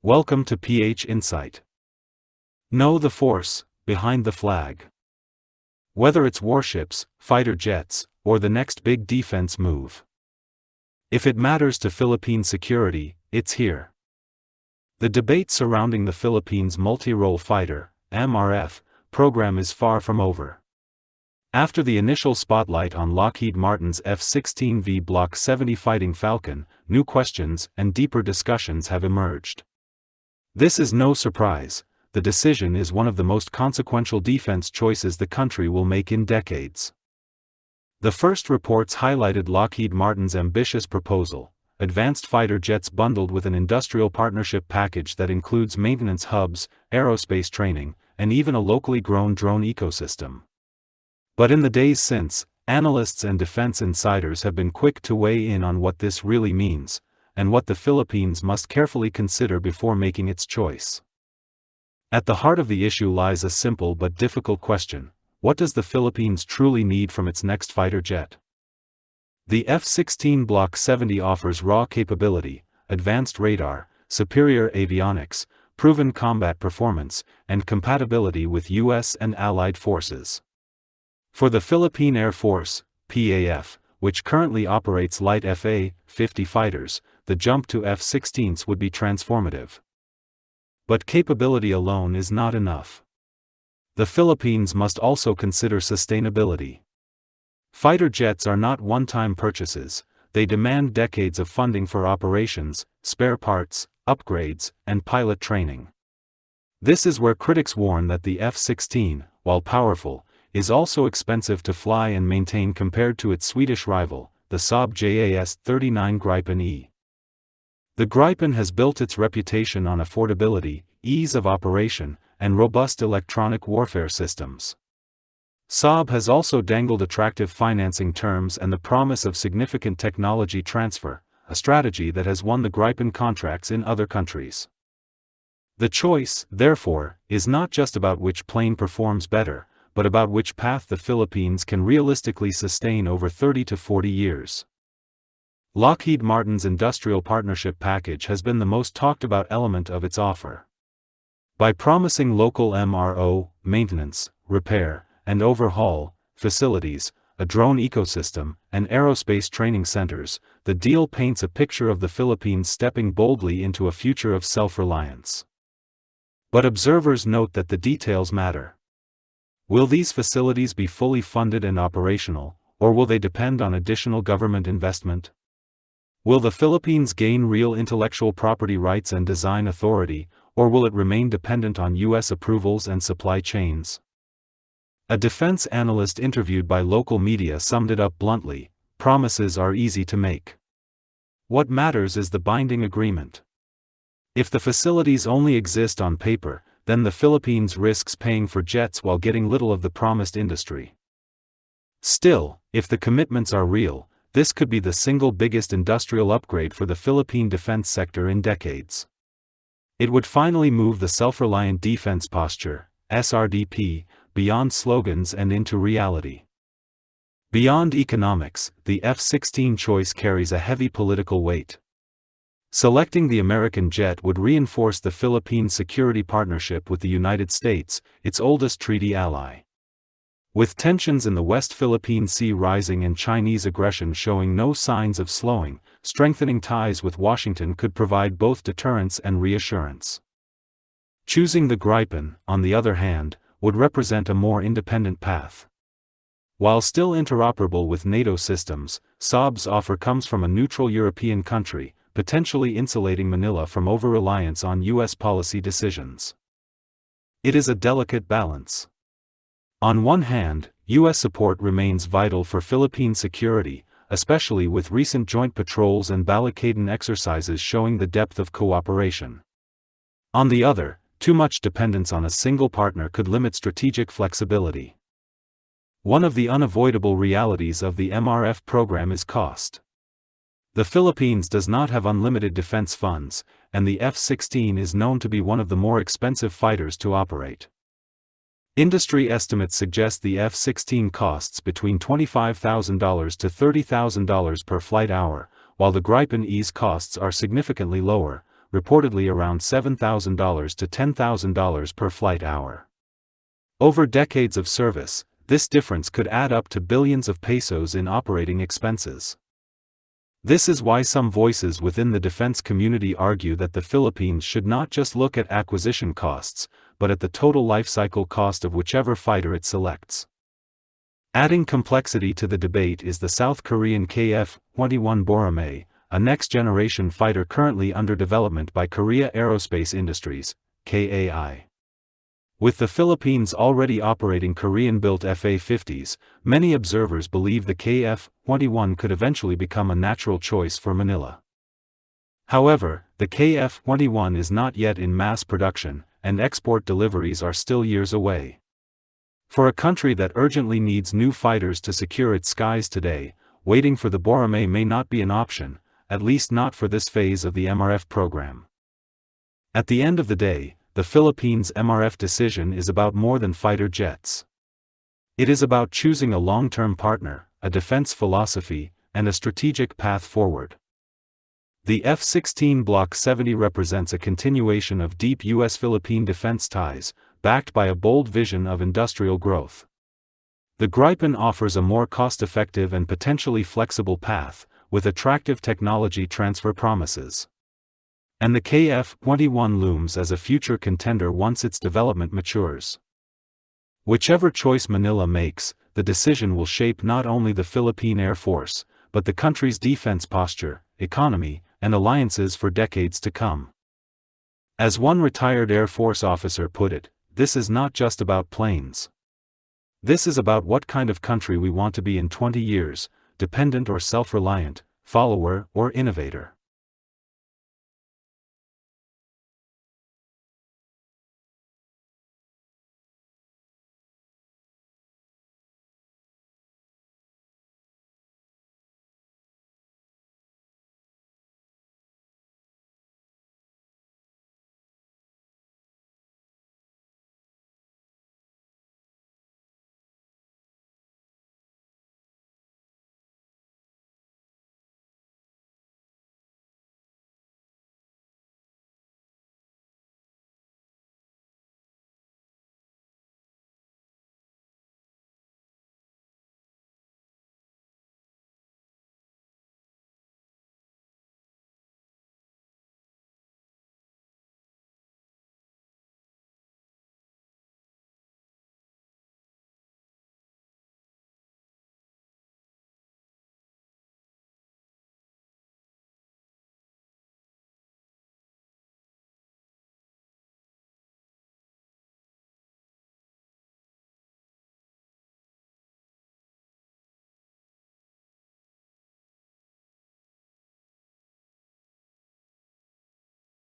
Welcome to PH Insight. Know the force behind the flag. Whether it's warships, fighter jets, or the next big defense move. If it matters to Philippine security, it's here. The debate surrounding the Philippines' multi-role fighter, MRF, program is far from over. After the initial spotlight on Lockheed Martin's F-16V Block 70 Fighting Falcon, new questions and deeper discussions have emerged. This is no surprise. The decision is one of the most consequential defense choices the country will make in decades. The first reports highlighted Lockheed Martin's ambitious proposal: advanced fighter jets bundled with an industrial partnership package that includes maintenance hubs, aerospace training, and even a locally grown drone ecosystem. But in the days since, analysts and defense insiders have been quick to weigh in on what this really means, and what the Philippines must carefully consider before making its choice. At the heart of the issue lies a simple but difficult question: what does the Philippines truly need from its next fighter jet? The F-16 Block 70 offers raw capability, advanced radar, superior avionics, proven combat performance, and compatibility with U.S. and allied forces. For the Philippine Air Force, PAF, which currently operates light FA-50 fighters, the jump to F-16s would be transformative. But capability alone is not enough. The Philippines must also consider sustainability. Fighter jets are not one-time purchases; they demand decades of funding for operations, spare parts, upgrades, and pilot training. This is where critics warn that the F-16, while powerful, is also expensive to fly and maintain compared to its Swedish rival, the Saab JAS-39 Gripen E. The Gripen has built its reputation on affordability, ease of operation, and robust electronic warfare systems. Saab has also dangled attractive financing terms and the promise of significant technology transfer, a strategy that has won the Gripen contracts in other countries. The choice, therefore, is not just about which plane performs better, but about which path the Philippines can realistically sustain over 30 to 40 years. Lockheed Martin's industrial partnership package has been the most talked about element of its offer. By promising local MRO, maintenance, repair, and overhaul facilities, a drone ecosystem, and aerospace training centers, the deal paints a picture of the Philippines stepping boldly into a future of self-reliance. But observers note that the details matter. Will these facilities be fully funded and operational, or will they depend on additional government investment? Will the Philippines gain real intellectual property rights and design authority, or will it remain dependent on U.S. approvals and supply chains? A defense analyst interviewed by local media summed it up bluntly: promises are easy to make. What matters is the binding agreement. If the facilities only exist on paper, then the Philippines risks paying for jets while getting little of the promised industry. Still, if the commitments are real, this could be the single biggest industrial upgrade for the Philippine defense sector in decades. It would finally move the self-reliant defense posture, SRDP, beyond slogans and into reality. Beyond economics, the F-16 choice carries a heavy political weight. Selecting the American jet would reinforce the Philippine security partnership with the United States, its oldest treaty ally. With tensions in the West Philippine Sea rising and Chinese aggression showing no signs of slowing, strengthening ties with Washington could provide both deterrence and reassurance. Choosing the Gripen, on the other hand, would represent a more independent path. While still interoperable with NATO systems, Saab's offer comes from a neutral European country, potentially insulating Manila from over-reliance on U.S. policy decisions. It is a delicate balance. On one hand, U.S. support remains vital for Philippine security, especially with recent joint patrols and Balicadan exercises showing the depth of cooperation. On the other, too much dependence on a single partner could limit strategic flexibility. One of the unavoidable realities of the MRF program is cost. The Philippines does not have unlimited defense funds, and the F-16 is known to be one of the more expensive fighters to operate. Industry estimates suggest the F-16 costs between $25,000 to $30,000 per flight hour, while the Gripen E's costs are significantly lower, reportedly around $7,000 to $10,000 per flight hour. Over decades of service, this difference could add up to billions of pesos in operating expenses. This is why some voices within the defense community argue that the Philippines should not just look at acquisition costs, but at the total life cycle cost of whichever fighter it selects. Adding complexity to the debate is the South Korean KF-21 Boramae, a next-generation fighter currently under development by Korea Aerospace Industries, KAI. With the Philippines already operating Korean-built FA-50s, many observers believe the KF-21 could eventually become a natural choice for Manila. However, the KF-21 is not yet in mass production, and export deliveries are still years away. For a country that urgently needs new fighters to secure its skies today, waiting for the Boramae may not be an option, at least not for this phase of the MRF program. At the end of the day, the Philippines' MRF decision is about more than fighter jets. It is about choosing a long-term partner, a defense philosophy, and a strategic path forward. The F-16 Block 70 represents a continuation of deep U.S.-Philippine defense ties, backed by a bold vision of industrial growth. The Gripen offers a more cost-effective and potentially flexible path, with attractive technology transfer promises. And the KF-21 looms as a future contender once its development matures. Whichever choice Manila makes, the decision will shape not only the Philippine Air Force, but the country's defense posture, economy, and alliances for decades to come. As one retired Air Force officer put it, this is not just about planes. This is about what kind of country we want to be in 20 years, dependent or self-reliant, follower or innovator.